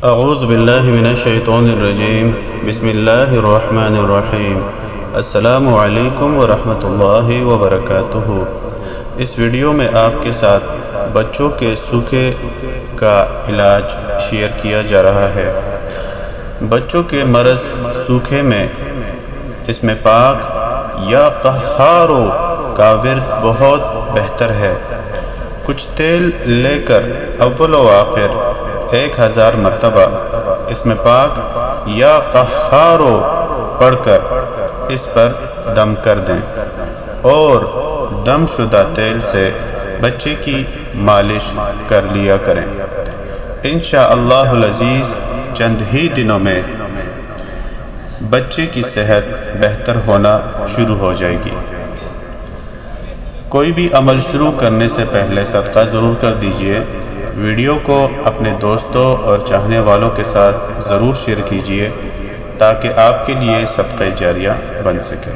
اعوذ باللہ من الشیطان الرجیم بسم اللہ الرحمن الرحیم السلام علیکم ورحمۃ اللہ وبرکاتہ۔ اس ویڈیو میں آپ کے ساتھ بچوں کے سوکھے کا علاج شیئر کیا جا رہا ہے۔ بچوں کے مرض سوکھے میں اسم پاک یا قہارو کا ورد بہت بہتر ہے۔ کچھ تیل لے کر اول و آخر 1000 مرتبہ اسم پاک یا قہارو پڑھ کر اس پر دم کر دیں اور دم شدہ تیل سے بچے کی مالش کر لیا کریں۔ انشاءاللہ العزیز چند ہی دنوں میں بچے کی صحت بہتر ہونا شروع ہو جائے گی۔ کوئی بھی عمل شروع کرنے سے پہلے صدقہ ضرور کر دیجئے۔ ویڈیو کو اپنے دوستوں اور چاہنے والوں کے ساتھ ضرور شیئر کیجئے تاکہ آپ کے لیے صدقہ جاریہ بن سکے۔